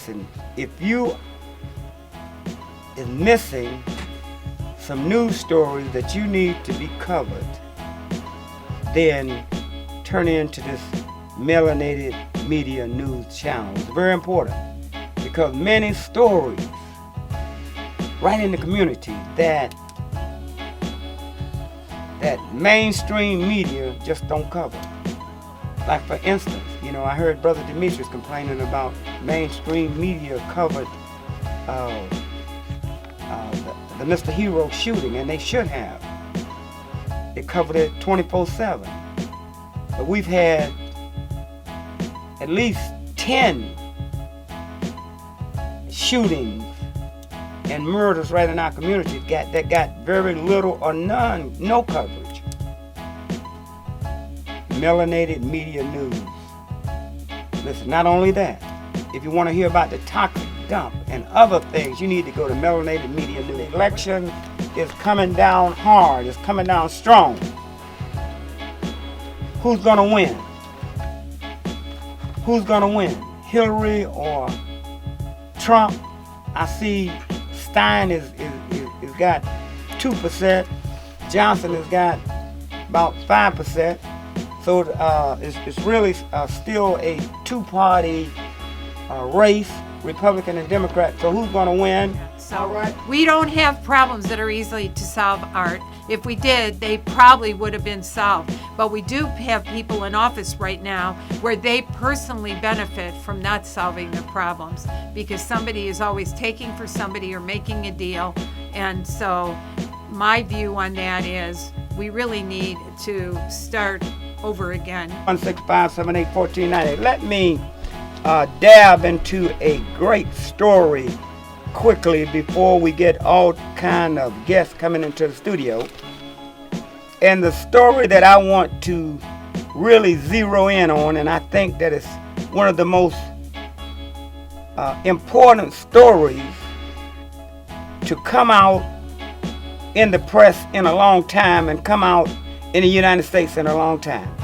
Listen, if you is missing some news stories that you need to be covered, then turn into this melanated media news channel. It's very important because many stories right in the community that mainstream media just don't cover. Like for instance, I heard Brother Demetrius complaining about mainstream media covered the Mr. Hero shooting, and they should have. They covered it 24/7. But we've had at least 10 shootings and murders right in our community that got very little or no coverage. Melanated media news. Listen, not only that, if you want to hear about the toxic dump and other things, you need to go to Melanated Media News. The election is coming down hard. It's coming down strong. Who's going to win? Who's going to win? Hillary or Trump? I see Stein is got 2%. Johnson has got about 5%. So it's really still a two-party race, Republican and Democrat. So who's going to win? So we don't have problems that are easily to solve, Art. If we did, they probably would have been solved. But we do have people in office right now where they personally benefit from not solving the problems because somebody is always taking for somebody or making a deal. And so my view on that is we really need to start over again. 165781498. Let me dab into a great story quickly before we get all kind of guests coming into the studio. And the story that I want to really zero in on, and I think that it's one of the most important stories to come out in the press in a long time and come out in the United States in a long time.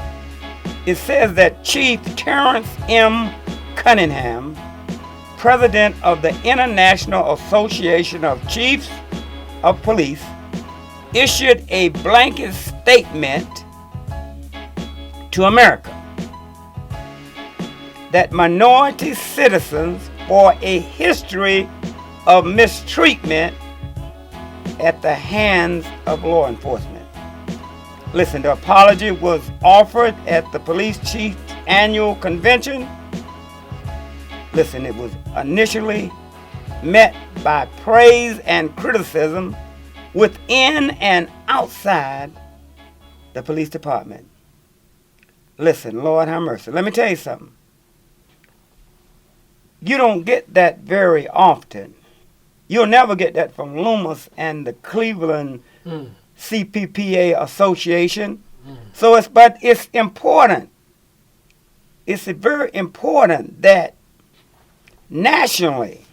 It says that Chief Terrence M. Cunningham, president of the International Association of Chiefs of Police, issued a blanket statement to America that minority citizens for a history of mistreatment at the hands of law enforcement. Listen, the apology was offered at the police chief's annual convention. Listen, it was initially met by praise and criticism within and outside the police department. Listen, Lord have mercy. Let me tell you something. You don't get that very often. You'll never get that from Loomis and the Cleveland CPPA Association. But it's important. It's very important that nationally,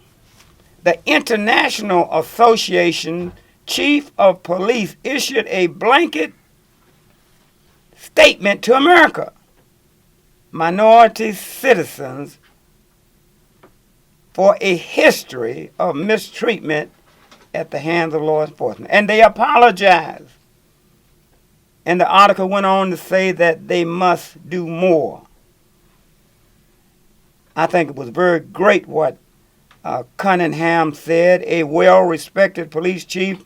the International Association Chief of Police issued a blanket statement to America. Minority citizens for a history of mistreatment at the hands of law enforcement. And they apologized. And the article went on to say that they must do more. I think it was very great what Cunningham said, a well-respected police chief.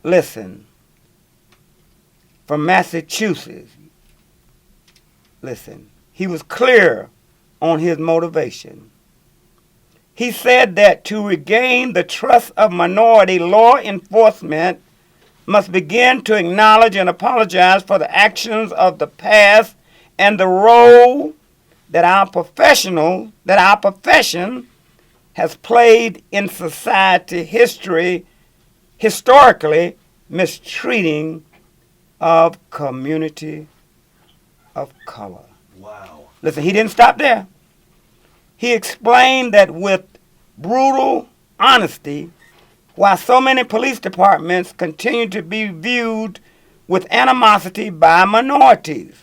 Listen, from Massachusetts. Listen, he was clear on his motivation. He said that to regain the trust of minority law enforcement must begin to acknowledge and apologize for the actions of the past and the role that our profession has played in society historically mistreating of community of color. Wow. Listen, he didn't stop there. He explained that with brutal honesty, why so many police departments continue to be viewed with animosity by minorities.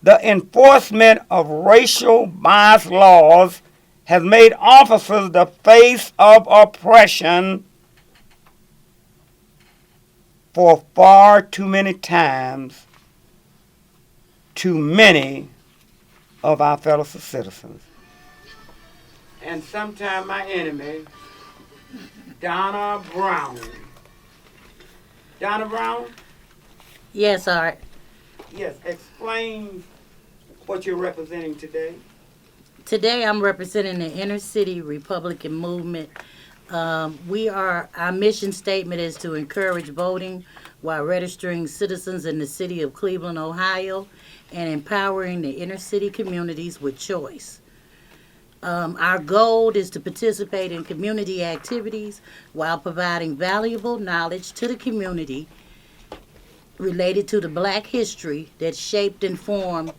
The enforcement of racial bias laws has made officers the face of oppression for far too many times to many of our fellow citizens. And sometimes my enemy, Donna Brown. Donna Brown? Yes, Art. Yes, explain what you're representing today. Today I'm representing the Inner City Republican Movement. Our mission statement is to encourage voting while registering citizens in the city of Cleveland, Ohio, and empowering the inner city communities with choice. Our goal is to participate in community activities while providing valuable knowledge to the community related to the Black history that shaped and formed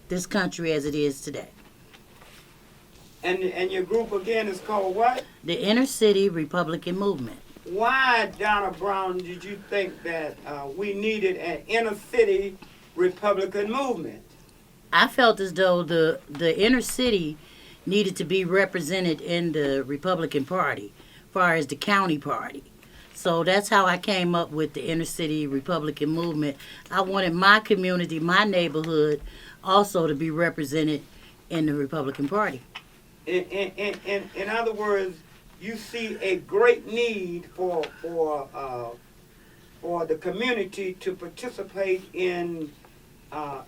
this country as it is today. And your group again is called what? The Inner City Republican Movement. Why, Donna Brown, did you think that we needed an inner city Republican movement? I felt as though the inner city needed to be represented in the Republican Party, as far as the county party. So that's how I came up with the Inner City Republican Movement. I wanted my community, my neighborhood, also to be represented in the Republican Party. In other words, you see a great need for the community to participate in the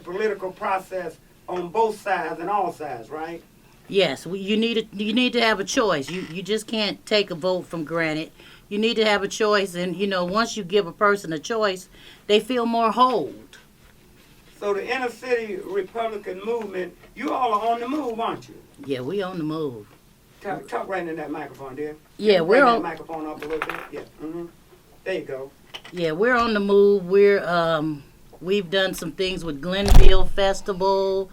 political process on both sides and all sides, right? Yes, you need to have a choice. You just can't take a vote from granted. You need to have a choice, and once you give a person a choice, they feel more whole. So the inner city Republican movement, you all are on the move, aren't you? Yeah, we on the move. Talk right in that microphone, dear. Yeah, we're on that microphone up a little bit. Yeah. Mm-hmm. There you go. Yeah, we're on the move. We've done some things with Glenville Festival.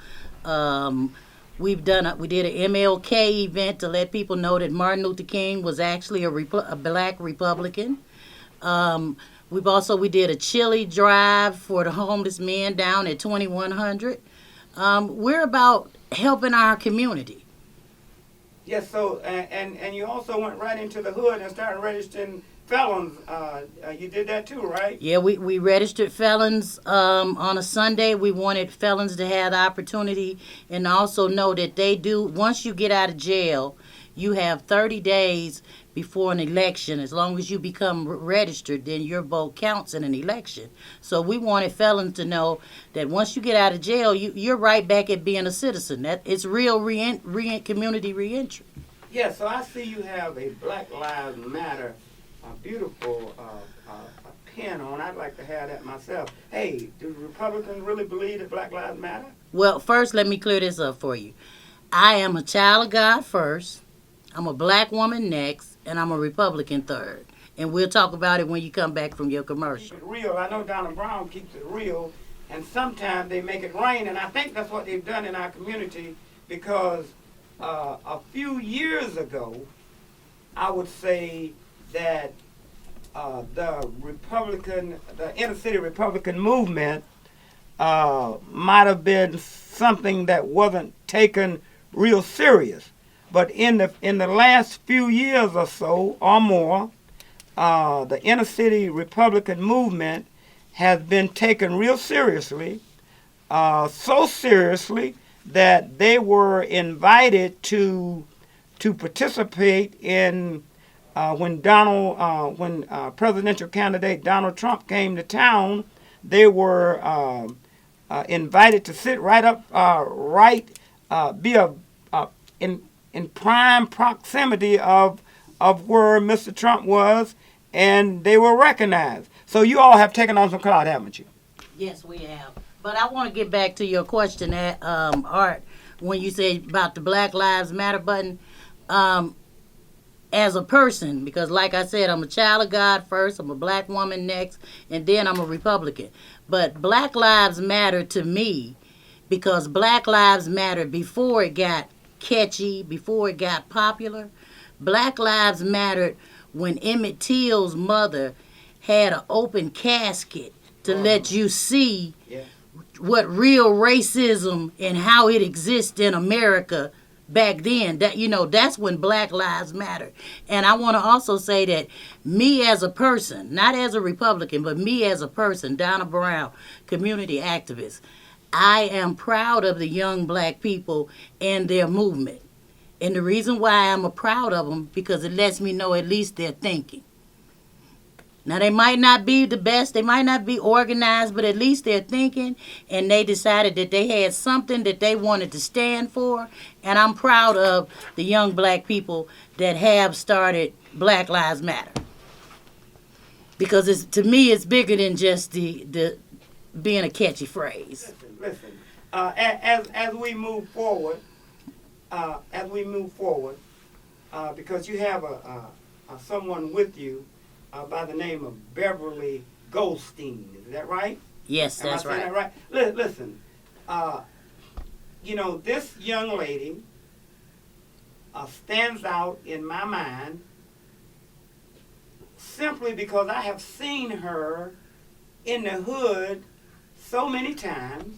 We did an MLK event to let people know that Martin Luther King was actually a Black Republican. We did a chili drive for the homeless men down at 2100. We're about helping our community. Yes, so, and you also went right into the hood and started registering felons. You did that too, right? Yeah, we registered felons on a Sunday. We wanted felons to have the opportunity and also know that once you get out of jail, you have 30 days before an election. As long as you become registered, then your vote counts in an election. So we wanted felons to know that once you get out of jail, you're right back at being a citizen. That it's real community reentry. Yeah, so I see you have a Black Lives Matter, a beautiful pin on. I'd like to have that myself. Hey, do Republicans really believe that Black Lives Matter? Well, first, let me clear this up for you. I am a child of God first. I'm a Black woman next, and I'm a Republican third. And we'll talk about it when you come back from your commercial. Keep it real. I know Donna Brown keeps it real, and sometimes they make it rain, and I think that's what they've done in our community because a few years ago, I would say that the inner city Republican movement might have been something that wasn't taken real serious. But in the last few years or so or more, the inner city Republican movement has been taken real seriously, so seriously that they were invited to participate in when presidential candidate Donald Trump came to town. They were invited to sit right up, in prime proximity of where Mr. Trump was, and they were recognized. So you all have taken on some clout, haven't you? Yes, we have. But I want to get back to your question, Art, when you say about the Black Lives Matter button. As a person, because like I said, I'm a child of God first, I'm a Black woman next, and then I'm a Republican. But Black Lives Matter to me because Black Lives Matter before it got catchy, before it got popular. Black Lives mattered when Emmett Till's mother had an open casket to let you see what real racism and how it exists in America back then. That, you know, that's when Black Lives Matter. And I want to also say that me as a person, not as a Republican, but me as a person, Donna Brown, community activist, I am proud of the young black people and their movement. And the reason why I'm proud of them, because it lets me know at least they're thinking. Now, they might not be the best, they might not be organized, but at least they're thinking, and they decided that they had something that they wanted to stand for. And I'm proud of the young black people that have started Black Lives Matter. Because it's, to me, it's bigger than just the being a catchy phrase. Listen. As we move forward, because you have someone with you by the name of Beverly Goldstein. Is that right? Yes, that's Am I saying right. that right? Listen, you know, this young lady stands out in my mind simply because I have seen her in the hood so many times.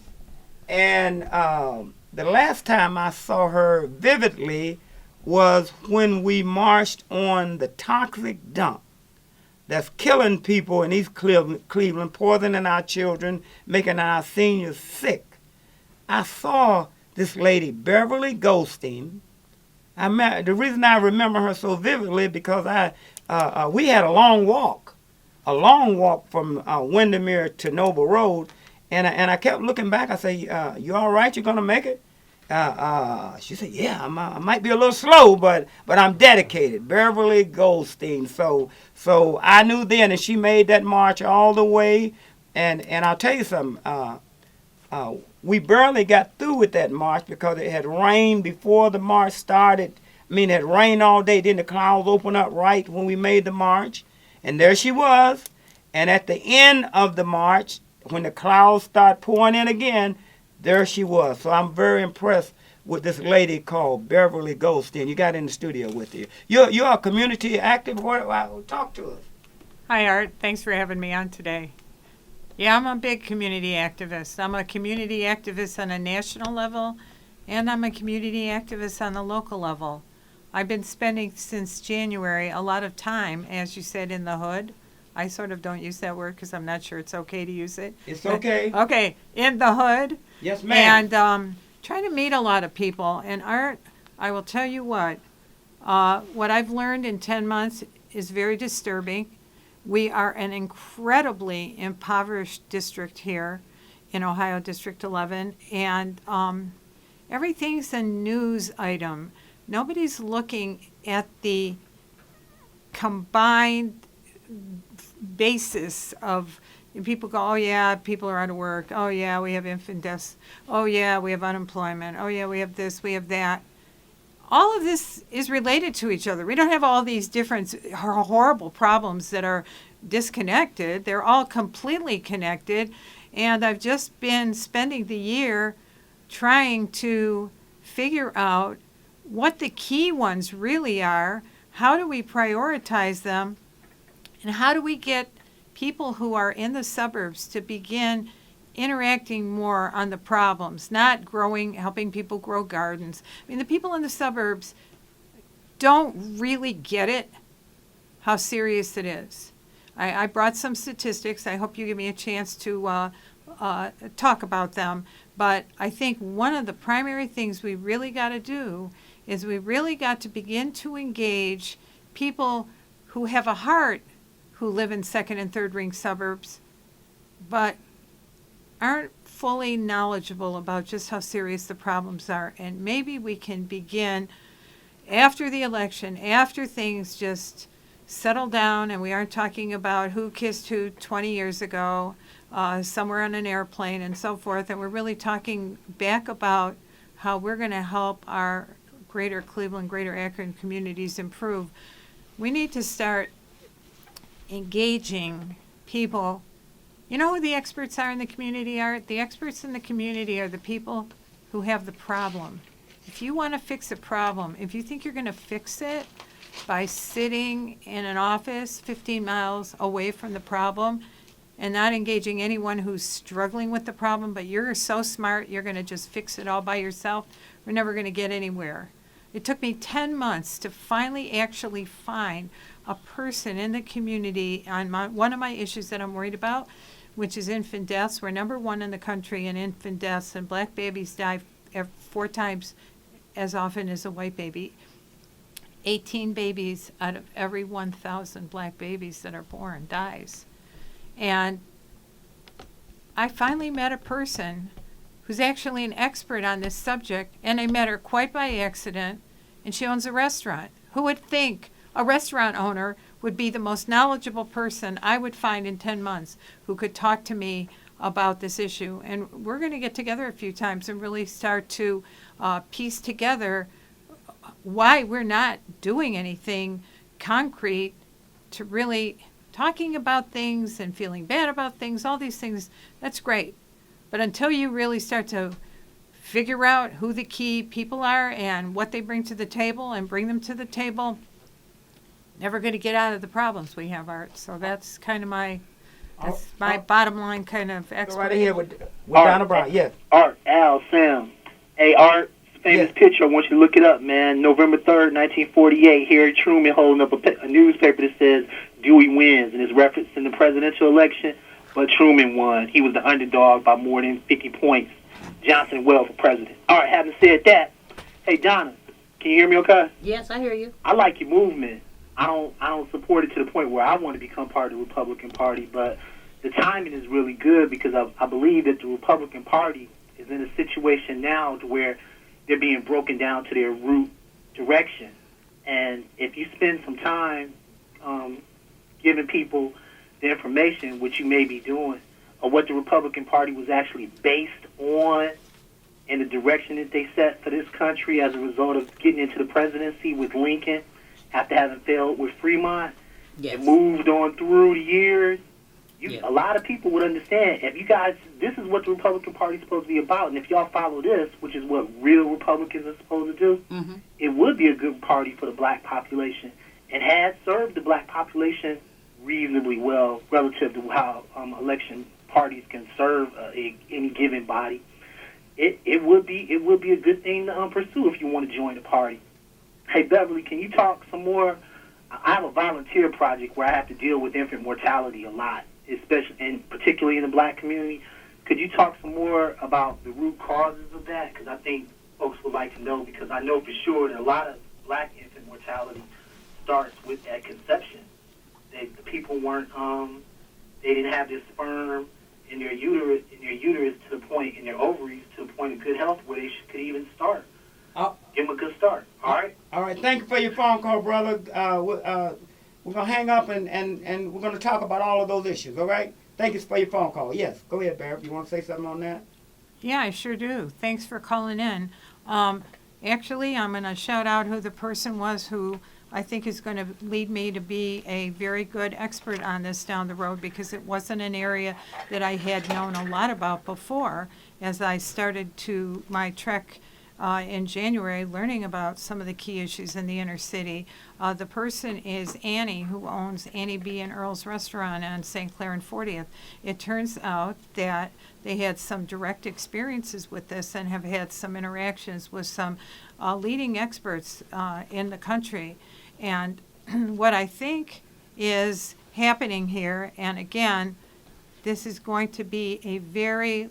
And the last time I saw her vividly was when we marched on the toxic dump that's killing people in East Cleveland, poisoning our children, making our seniors sick. I saw this lady, Beverly Goldstein. The reason I remember her so vividly because we had a long walk from Windermere to Noble Road, and I kept looking back. I say, "You all right? You gonna make it?" She said, "Yeah, I might be a little slow, but I'm dedicated." Beverly Goldstein. So I knew then, and she made that march all the way. And I'll tell you something. We barely got through with that march because it had rained before the march started. I mean, it had rained all day. Then the clouds opened up right when we made the march, and there she was. And at the end of the march, when the clouds start pouring in again, there she was. So I'm very impressed with this lady called Beverly Goldstein. You got in the studio with you. You're a community active. Talk to us. Hi, Art. Thanks for having me on today. Yeah, I'm a big community activist. I'm a community activist on a national level, and I'm a community activist on the local level. I've been spending since January a lot of time, as you said, in the hood. I sort of don't use that word because I'm not sure it's okay to use it. It's okay. Okay, in the hood. Yes, ma'am. And trying to meet a lot of people. And Art, I will tell you what I've learned in 10 months is very disturbing. We are an incredibly impoverished district here in Ohio, District 11, and everything's a news item. Nobody's looking at the combined basis of people go, oh yeah, people are out of work. Oh yeah, we have infant deaths. Oh yeah, we have unemployment. Oh yeah, we have this, we have that. All of this is related to each other. We don't have all these different horrible problems that are disconnected. They're all completely connected. And I've just been spending the year trying to figure out what the key ones really are. How do we prioritize them? And how do we get people who are in the suburbs to begin interacting more on the problems, not helping people grow gardens? I mean, the people in the suburbs don't really get it, how serious it is. I brought some statistics. I hope you give me a chance to talk about them. But I think one of the primary things we really got to do is we really got to begin to engage people who have a heart, who live in second and third ring suburbs, but aren't fully knowledgeable about just how serious the problems are. And maybe we can begin after the election, after things just settle down and we aren't talking about who kissed who 20 years ago, somewhere on an airplane and so forth, and we're really talking back about how we're going to help our greater Cleveland, greater Akron communities improve. We need to start engaging people. You know who the experts are in the community are? The experts in the community are the people who have the problem. If you want to fix a problem, if you think you're going to fix it by sitting in an office 15 miles away from the problem and not engaging anyone who's struggling with the problem, but you're so smart, you're going to just fix it all by yourself, we're never going to get anywhere. It took me 10 months to finally actually find a person in the community on one of my issues that I'm worried about, which is infant deaths. We're number one in the country in infant deaths, and black babies die 4 times as often as a white baby. 18 babies out of every 1,000 black babies that are born dies. And I finally met a person who's actually an expert on this subject, and I met her quite by accident, and she owns a restaurant. Who would think a restaurant owner would be the most knowledgeable person I would find in 10 months who could talk to me about this issue? And we're going to get together a few times and really start to piece together why we're not doing anything concrete to really talking about things and feeling bad about things, all these things, that's great. But until you really start to figure out who the key people are and what they bring to the table and bring them to the table, never going to get out of the problems we have, Art. So that's kind of my bottom line kind of explanation. Go right ahead with Donna Brown. Yes. Art, Al, Sam. Hey, Art, famous picture. I want you to look it up, man. November 3rd, 1948. Harry Truman holding up a newspaper that says Dewey wins, and it's referencing the presidential election, but Truman won. He was the underdog by more than 50 points. Johnson well for president. All right, having said that, hey, Donna, can you hear me okay? Yes, I hear you. I like your movement. I don't support it to the point where I want to become part of the Republican Party, but the timing is really good because I believe that the Republican Party is in a situation now to where they're being broken down to their root direction. And if you spend some time giving people the information, which you may be doing, of what the Republican Party was actually based on and the direction that they set for this country as a result of getting into the presidency with Lincoln after having failed with Fremont, Yes. and moved on through the years, Yeah. a lot of people would understand. If you guys, this is what the Republican Party is supposed to be about, and if y'all follow this, which is what real Republicans are supposed to do, Mm-hmm. it would be a good party for the black population and has served the black population reasonably well relative to how election parties can serve any given body. It would be a good thing to pursue if you want to join the party. Hey, Beverly, can you talk some more? I have a volunteer project where I have to deal with infant mortality a lot, especially and particularly in the black community. Could you talk some more about the root causes of that? Because I think folks would like to know, because I know for sure that a lot of black infant mortality starts with at conception. The people weren't, they didn't have their sperm in their uterus to the point, in their ovaries to the point of good health where they could even start. Give them a good start. All right? All right. Thank you for your phone call, brother. We're going to hang up and we're going to talk about all of those issues, all right? Thank you for your phone call. Yes. Go ahead, Barrett. You want to say something on that? Yeah, I sure do. Thanks for calling in. Actually, I'm going to shout out who the person was who I think is going to lead me to be a very good expert on this down the road, because it wasn't an area that I had known a lot about before as I started to my trek in January, learning about some of the key issues in the inner city. The person is Annie, who owns Annie B. and Earl's Restaurant on St. Clair and 40th. It turns out that they had some direct experiences with this and have had some interactions with some leading experts in the country. And what I think is happening here, and again, this is going to be a very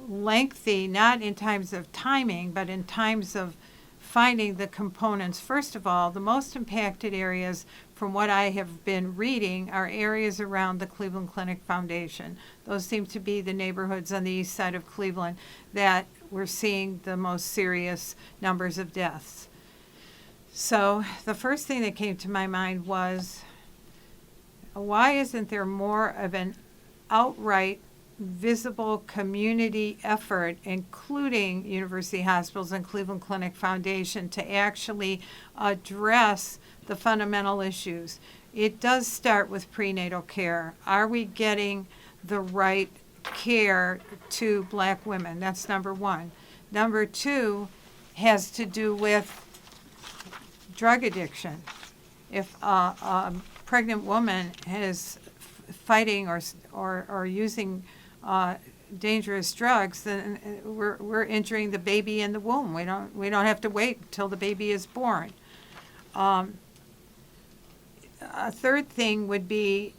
lengthy, not in terms of timing, but in terms of finding the components. First of all, the most impacted areas, from what I have been reading, are areas around the Cleveland Clinic Foundation. Those seem to be the neighborhoods on the east side of Cleveland that we're seeing the most serious numbers of deaths. So the first thing that came to my mind was, why isn't there more of an outright visible community effort, including University Hospitals and Cleveland Clinic Foundation, to actually address the fundamental issues? It does start with prenatal care. Are we getting the right care to black women? That's number one. Number two has to do with drug addiction. If a pregnant woman has fighting or using dangerous drugs, then we're injuring the baby in the womb. We don't have to wait until the baby is born. A third thing would be,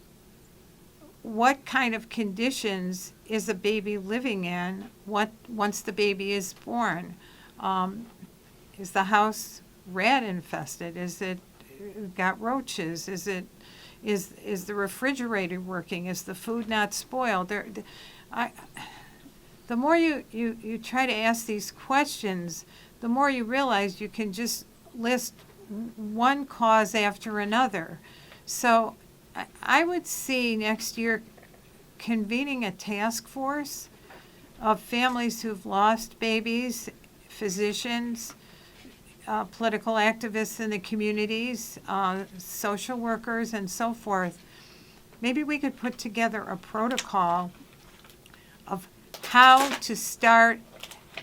what kind of conditions is a baby living in once the baby is born? Is the house rat infested? Is it got roaches? Is the refrigerator working? Is the food not spoiled? The more you try to ask these questions, the more you realize you can just list one cause after another. So I would see next year convening a task force of families who've lost babies, physicians, political activists in the communities, social workers, and so forth. Maybe we could put together a protocol of how to start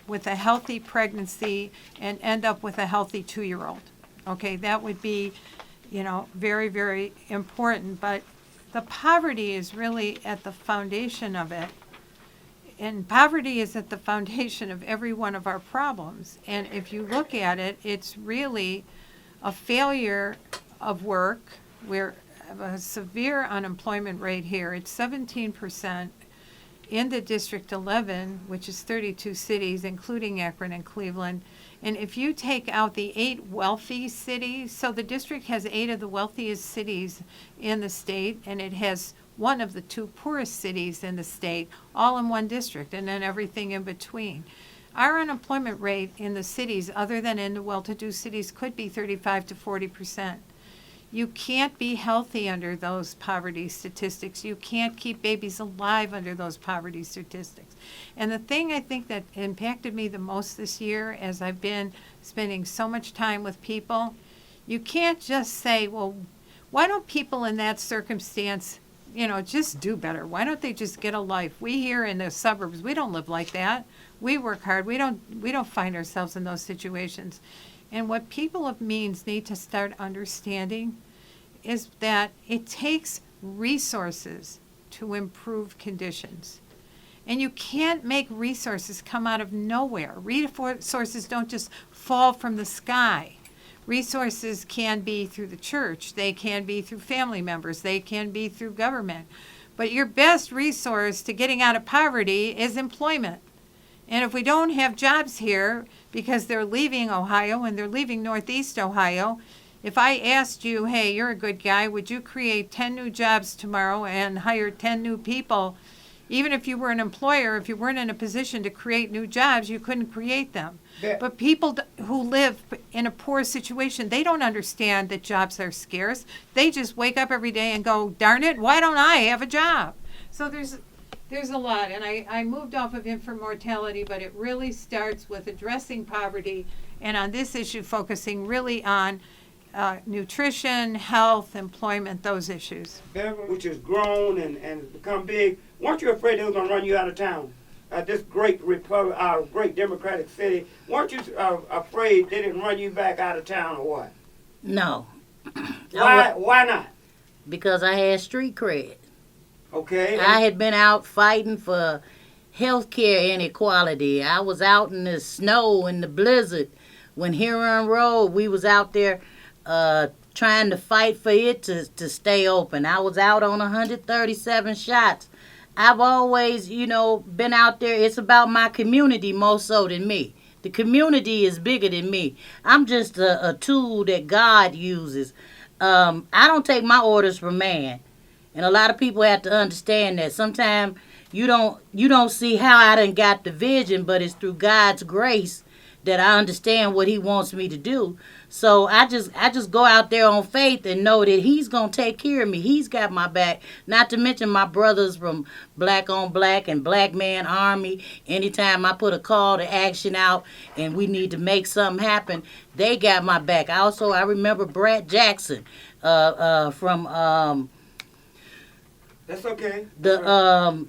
with a healthy pregnancy and end up with a healthy 2-year-old. Okay, that would be, very, very important. But the poverty is really at the foundation of it. And poverty is at the foundation of every one of our problems. And if you look at it, it's really a failure of work. We're have a severe unemployment rate here. It's 17% in the District 11, which is 32 cities, including Akron and Cleveland. And if you take out the 8 wealthy cities, so the district has 8 of the wealthiest cities in the state, and it has one of the 2 poorest cities in the state, all in one district, and then everything in between. Our unemployment rate in the cities, other than in the well-to-do cities, could be 35 to 40%. You can't be healthy under those poverty statistics. You can't keep babies alive under those poverty statistics. And the thing I think that impacted me the most this year, as I've been spending so much time with people, you can't just say, well, why don't people in that circumstance, just do better? Why don't they just get a life? We here in the suburbs, we don't live like that. We work hard. We don't find ourselves in those situations. And what people of means need to start understanding is that it takes resources to improve conditions. And you can't make resources come out of nowhere. Resources don't just fall from the sky. Resources can be through the church. They can be through family members. They can be through government. But your best resource to getting out of poverty is employment. And if we don't have jobs here because they're leaving Ohio and they're leaving Northeast Ohio, if I asked you, hey, you're a good guy, would you create 10 new jobs tomorrow and hire 10 new people? Even if you were an employer, if you weren't in a position to create new jobs, you couldn't create them. Yeah. But people who live in a poor situation, they don't understand that jobs are scarce. They just wake up every day and go, darn it, why don't I have a job? So there's a lot, and I moved off of infant mortality, but it really starts with addressing poverty, and on this issue focusing really on nutrition, health, employment, those issues. Which has grown and become big. Weren't you afraid they were going to run you out of town? This great great democratic city. Weren't you afraid they didn't run you back out of town or what? No. Why not? Because I had street cred. Okay. I had been out fighting for health care inequality. I was out in the snow and the blizzard. When Huron Road, we was out there trying to fight for it to stay open. I was out on 137 shots. I've always, been out there. It's about my community more so than me. The community is bigger than me. I'm just a tool that God uses. I don't take my orders from man. And a lot of people have to understand that. Sometimes you don't see how I done got the vision, but it's through God's grace that I understand what he wants me to do. So I just go out there on faith and know that he's going to take care of me. He's got my back. Not to mention my brothers from Black on Black and Black Man Army. Anytime I put a call to action out and we need to make something happen, they got my back. I remember Brad Jackson from That's okay. It'll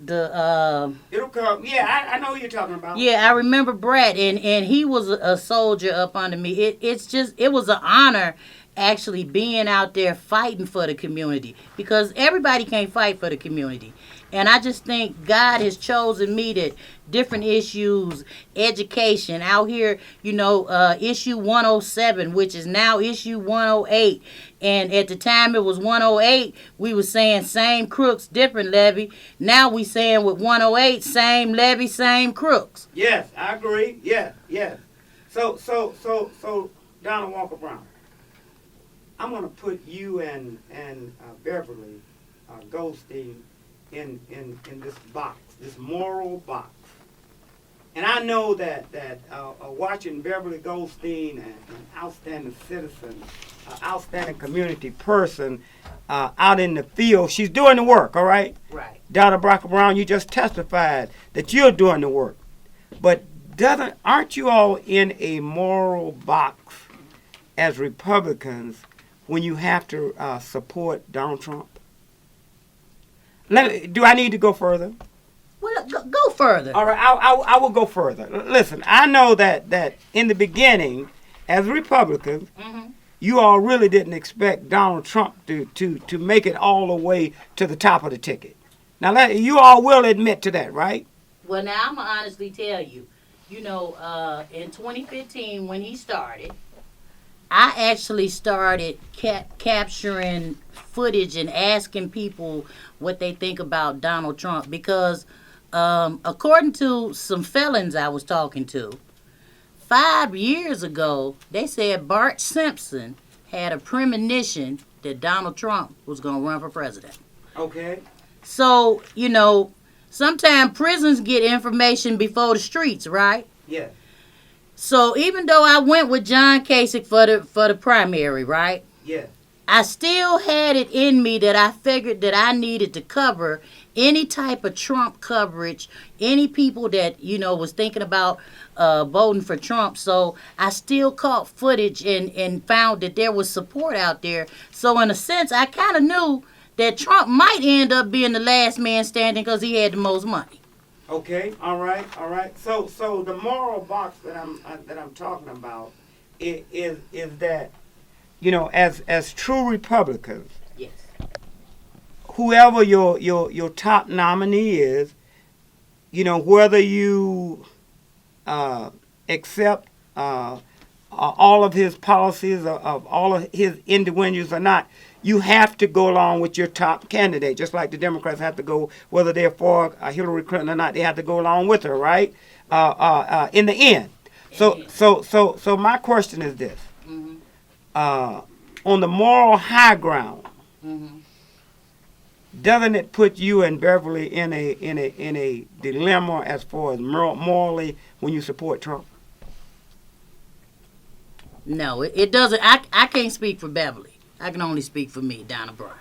come. Yeah, I know who you're talking about. Yeah, I remember Brad, and he was a soldier up under me. It was an honor actually being out there fighting for the community, because everybody can't fight for the community. And I just think God has chosen me that different issues, education out here, issue 107, which is now issue 108. And at the time it was 108, we were saying same crooks, different levy. Now we saying with 108, same levy, same crooks. Yes, I agree. Yes. So, Donald Walker Brown, I'm going to put you and Beverly Goldstein in this box, this moral box. And I know that watching Beverly Goldstein, an outstanding citizen, outstanding community person out in the field, she's doing the work, all right? Right. Donald Walker Brown, you just testified that you're doing the work. But aren't you all in a moral box as Republicans when you have to support Donald Trump? Do I need to go further? Well, go further. All right, I will go further. Listen, I know that in the beginning, as Republicans, you all really didn't expect Donald Trump to make it all the way to the top of the ticket. Now, you all will admit to that, right? Well, now I'm going to honestly tell you, in 2015 when he started, I actually started capturing footage and asking people what they think about Donald Trump, because according to some felons I was talking to, 5 years ago, they said Bart Simpson had a premonition that Donald Trump was going to run for president. Okay. So, sometimes prisons get information before the streets, right? Yeah. So even though I went with John Kasich for the primary, right? Yeah. I still had it in me that I figured that I needed to cover any type of Trump coverage, any people that, was thinking about voting for Trump. So I still caught footage and found that there was support out there. So in a sense, I kind of knew that Trump might end up being the last man standing because he had the most money. Okay, all right. So the moral box that I'm talking about is that, as true Republicans, yes, whoever your top nominee is, whether you accept all of his policies of all of his individuals or not, you have to go along with your top candidate, just like the Democrats have to go, whether they're for Hillary Clinton or not, they have to go along with her, right? In the end. So my question is this: on the moral high ground, doesn't it put you and Beverly in a dilemma as far as morally when you support Trump? No, it doesn't. I can't speak for Beverly. I can only speak for me, Donna Brown.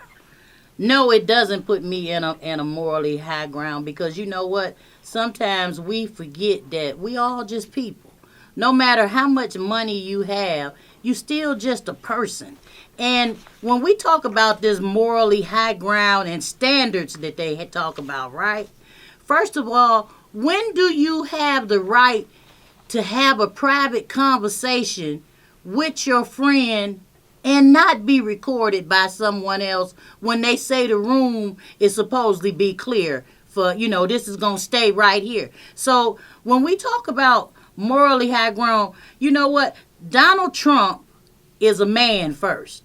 No, it doesn't put me in a morally high ground, because you know what? Sometimes we forget that we all just people. No matter how much money you have, you still just a person. And when we talk about this morally high ground and standards that they talk about, right? First of all, when do you have the right to have a private conversation with your friend and not be recorded by someone else when they say the room is supposedly be clear for, this is going to stay right here? So when we talk about morally high ground, you know what? Donald Trump is a man first.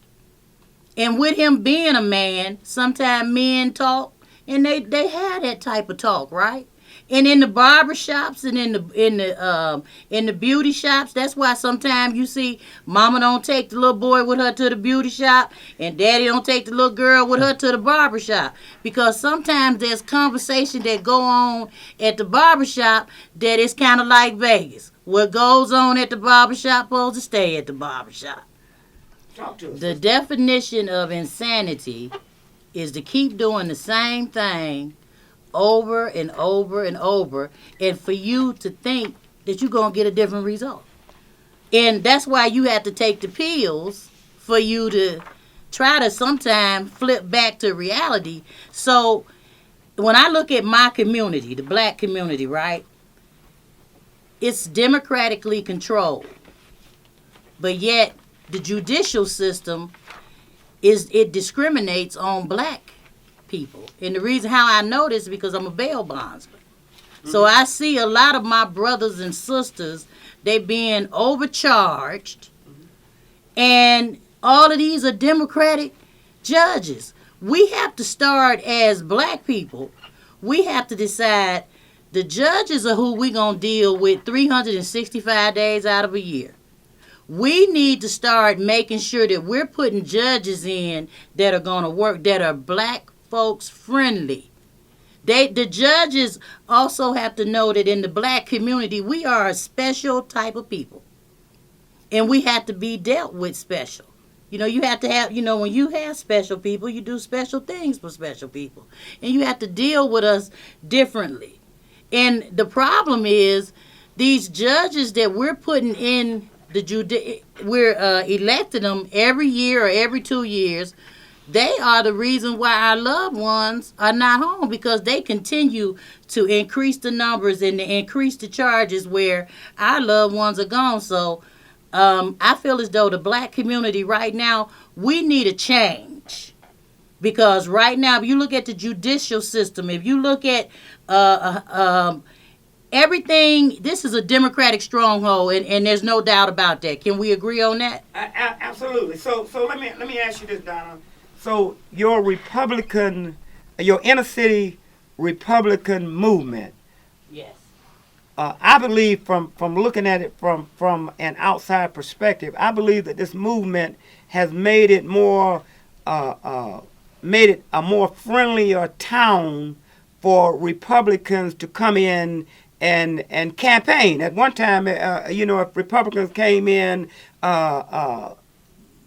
And with him being a man, sometimes men talk, and they have that type of talk, right? And in the barber shops and in the beauty shops, that's why sometimes you see mama don't take the little boy with her to the beauty shop, and daddy don't take the little girl with her to the barber shop. Because sometimes there's conversation that go on at the barber shop that is kind of like Vegas. What goes on at the barber shop supposed to stay at the barber shop. Talk to us. The definition of insanity is to keep doing the same thing over and over and over, and for you to think that you're going to get a different result. And that's why you have to take the pills for you to try to sometimes flip back to reality. So when I look at my community, the black community, right, it's democratically controlled. But yet the judicial system it discriminates on black people. And the reason how I know this is because I'm a bail bondsman. So I see a lot of my brothers and sisters, they being overcharged, and all of these are Democratic judges. We have to start as black people. We have to decide the judges are who we going to deal with 365 days out of a year. We need to start making sure that we're putting judges in that are going to work, that are black folks friendly. The judges also have to know that in the black community, we are a special type of people. And we have to be dealt with special. You know, you have to have, you know, when you have special people, you do special things for special people. And you have to deal with us differently. And the problem is these judges that we're putting in we're electing them every year or every 2 years. They are the reason why our loved ones are not home, because they continue to increase the numbers and to increase the charges where our loved ones are gone. So I feel as though the black community right now, we need a change. Because right now, if you look at the judicial system, if you look at everything, this is a Democratic stronghold, and there's no doubt about that. Can we agree on that? Absolutely. So let me ask you this, Donna. So your inner city Republican movement. Yes. I believe from looking at it from an outside perspective, I believe that this movement has made it a more friendlier town for Republicans to come in and campaign. At one time, if Republicans came in,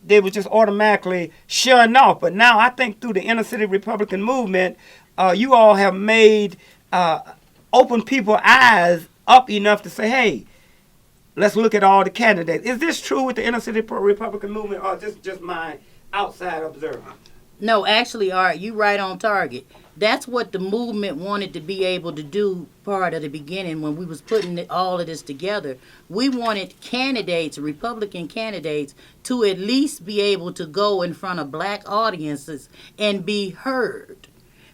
they were just automatically shunned off. But now I think through the inner city Republican movement, you all have made open people's eyes up enough to say, hey, let's look at all the candidates. Is this true with the inner city Republican movement, or is this just my outside observer? No, actually, Art, you right on target. That's what the movement wanted to be able to do part of the beginning when we was putting all of this together. We wanted candidates, Republican candidates, to at least be able to go in front of black audiences and be heard.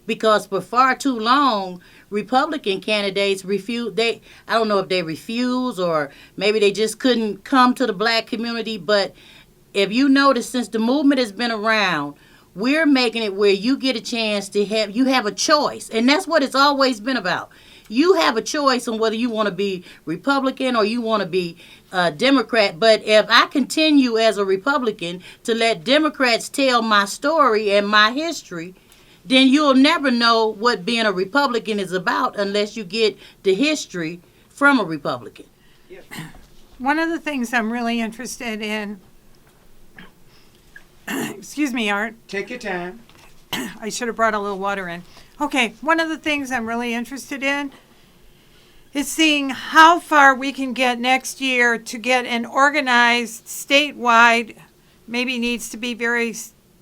Because for far too long, Republican candidates I don't know if they refuse or maybe they just couldn't come to the black community. But if you notice, since the movement has been around, we're making it where you get a chance to have a choice. And that's what it's always been about. You have a choice on whether you want to be Republican or you want to be Democrat. But if I continue as a Republican to let Democrats tell my story and my history, then you'll never know what being a Republican is about unless you get the history from a Republican. One of the things I'm really interested in, excuse me, Art. Take your time. I should have brought a little water in. Okay, one of the things I'm really interested in is seeing how far we can get next year to get an organized statewide, maybe needs to be very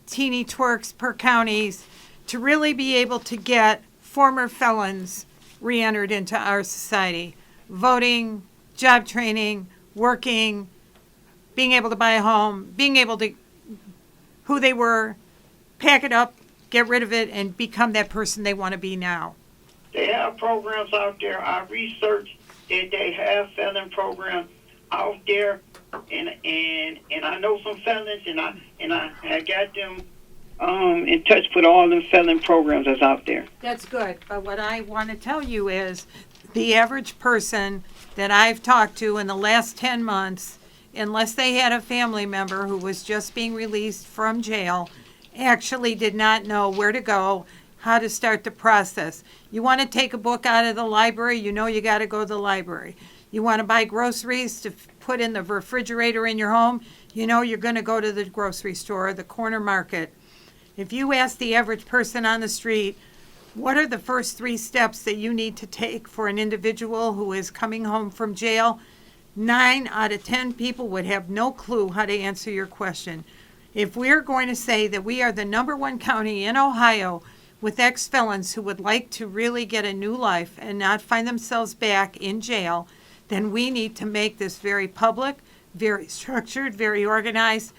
teeny twerks per counties, to really be able to get former felons re-entered into our society. Voting, job training, working, being able to buy a home, being able to, who they were, pack it up, get rid of it, and become that person they want to be now. They have programs out there. I researched that they have felon programs out there, and I know some felons, and I got them in touch with all the felon programs that's out there. That's good. But what I want to tell you is the average person that I've talked to in the last 10 months, unless they had a family member who was just being released from jail, actually did not know where to go, how to start the process. You want to take a book out of the library, you know you got to go to the library. You want to buy groceries to put in the refrigerator in your home, you know you're going to go to the grocery store or the corner market. If you ask the average person on the street, what are the first 3 steps that you need to take for an individual who is coming home from jail? 9 out of 10 people would have no clue how to answer your question. If we're going to say that we are the #1 county in Ohio with ex-felons who would like to really get a new life and not find themselves back in jail, then we need to make this very public, very structured, very organized,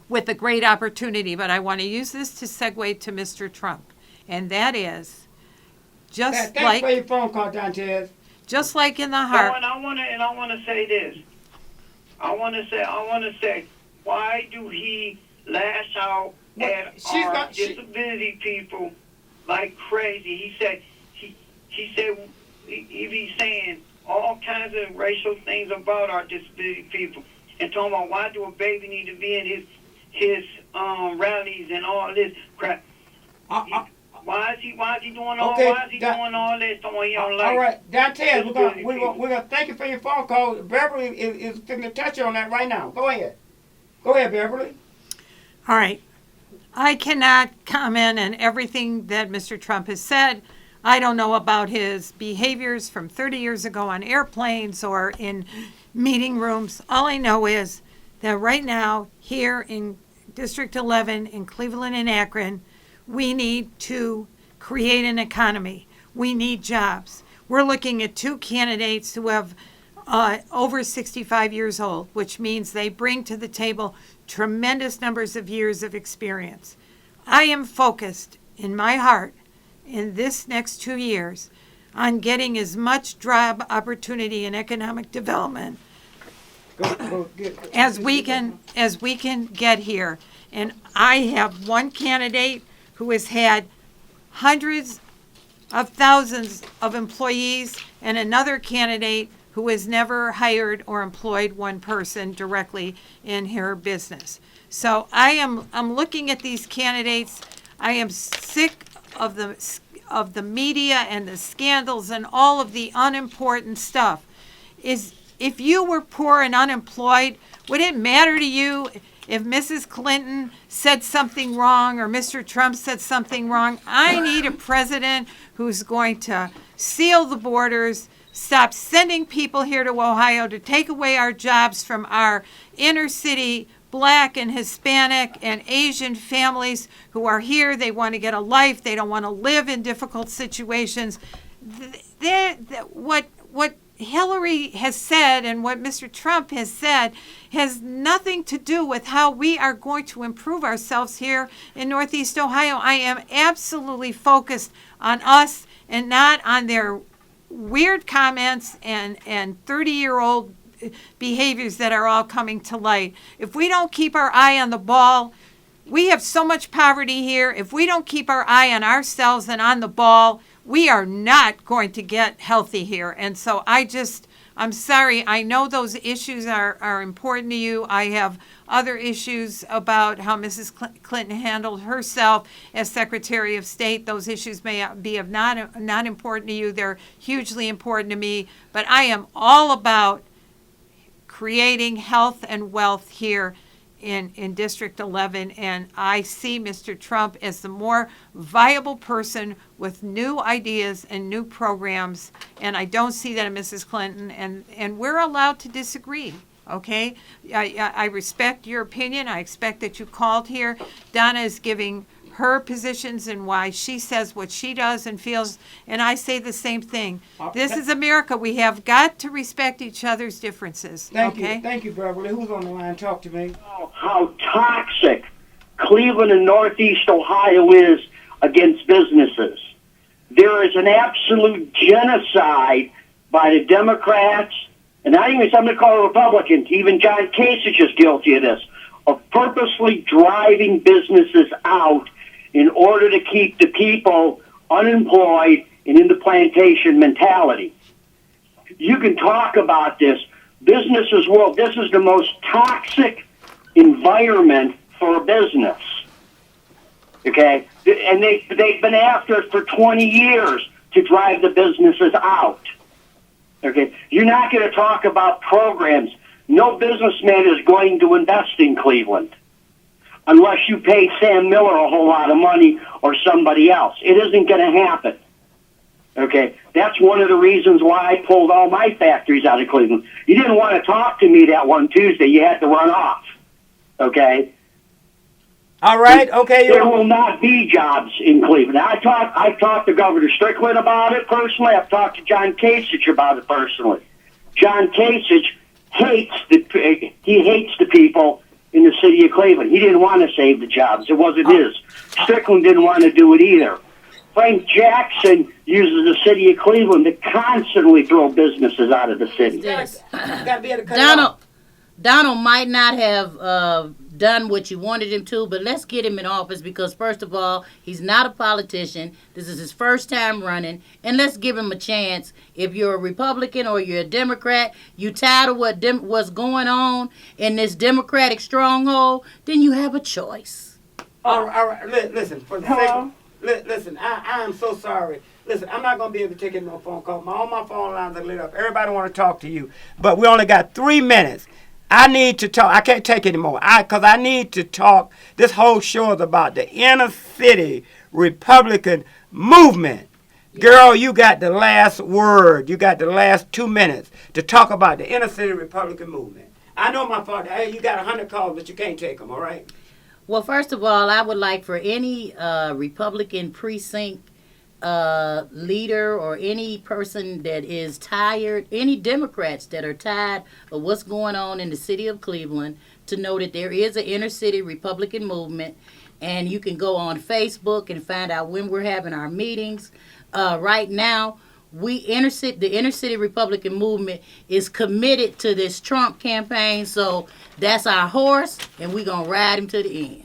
with a great opportunity. But I want to use this to segue to Mr. Trump, and that is just Thanks for your phone call, Dantes. just like in the heart. And I want to say this. I want to say, why do he lash out at our disability people like crazy? He said he be saying all kinds of racial things about our disability people, and talking about why do a baby need to be in his rallies and all this crap. Why is he doing all? Okay, why is he doing all this? All right, Dantes, we're gonna thank you for your phone call. Beverly is going to touch on that right now. Go ahead, Beverly. All right. I cannot comment on everything that Mr. Trump has said. I don't know about his behaviors from 30 years ago on airplanes or in meeting rooms. All I know is that right now, here in District 11 in Cleveland and Akron, we need to create an economy. We need jobs. We're looking at two candidates who have over 65 years old, which means they bring to the table tremendous numbers of years of experience. I am focused in my heart in this next 2 years on getting as much job opportunity and economic development as we can get here. And I have one candidate who has had hundreds of thousands of employees and another candidate who has never hired or employed one person directly in her business. So I'm looking at these candidates. I am sick of the media and the scandals and all of the unimportant stuff. If you were poor and unemployed, would it matter to you if Mrs. Clinton said something wrong or Mr. Trump said something wrong? I need a president who's going to seal the borders, stop sending people here to Ohio to take away our jobs from our inner city Black and Hispanic and Asian families who are here. They want to get a life. They don't want to live in difficult situations. What Hillary has said and what Mr. Trump has said has nothing to do with how we are going to improve ourselves here in Northeast Ohio. I am absolutely focused on us and not on their weird comments and 30-year-old behaviors that are all coming to light. If we don't keep our eye on the ball, we have so much poverty here. If we don't keep our eye on ourselves and on the ball, we are not going to get healthy here. And so I'm sorry. I know those issues are important to you. I have other issues about how Mrs. Clinton handled herself as Secretary of State. Those issues may be of not important to you. They're hugely important to me. But I am all about creating health and wealth here in District 11, and I see Mr. Trump as the more viable person with new ideas and new programs, and I don't see that in Mrs. Clinton, and we're allowed to disagree, okay? I respect your opinion. I expect that you called here. Donna is giving her positions and why she says what she does and feels, and I say the same thing. This is America. We have got to respect each other's differences. Thank you, Beverly. Who's on the line? Talk to me. How toxic Cleveland and Northeast Ohio is against businesses. There is an absolute genocide by the Democrats, and not even some to call Republicans. Even John Kasich is guilty of this, of purposely driving businesses out in order to keep the people unemployed and in the plantation mentality. You can talk about this. Businesses world, this is the most toxic environment for a business. Okay? And they've been after it for 20 years to drive the businesses out. Okay? You're not going to talk about programs. No businessman is going to invest in Cleveland unless you pay Sam Miller a whole lot of money or somebody else. It isn't going to happen. Okay? That's one of the reasons why I pulled all my factories out of Cleveland. You didn't want to talk to me that one Tuesday. You had to run off. Okay? All right. Okay. There will not be jobs in Cleveland. I've talked to Governor Strickland about it personally. I've talked to John Kasich about it personally. John Kasich hates the people in the city of Cleveland. He didn't want to save the jobs. It wasn't his. Strickland didn't want to do it either. Frank Jackson uses the city of Cleveland to constantly throw businesses out of the city. Yes. Gotta be able to cut it off. Donald might not have done what you wanted him to, but let's get him in office because, first of all, he's not a politician. This is his first time running, and let's give him a chance. If you're a Republican or you're a Democrat, you tired of what's going on in this Democratic stronghold, then you have a choice. All right. Listen, for the sake listen, I am so sorry. Listen, I'm not going to be able to take any more phone calls. All my phone lines are lit up. Everybody want to talk to you. But we only got 3 minutes. I need to talk. I can't take anymore. Because I need to talk. This whole show is about the inner city Republican movement. Girl, you got the last word. You got the last 2 minutes to talk about the inner city Republican movement. I know my father. Hey, you got 100 calls, but you can't take them, all right? Well, first of all, I would like for any Republican precinct leader or any person that is tired, any Democrats that are tired of what's going on in the city of Cleveland, to know that there is an inner city Republican movement, and you can go on Facebook and find out when we're having our meetings. Right now, the inner city Republican movement is committed to this Trump campaign, so that's our horse, and we're gonna ride him to the end.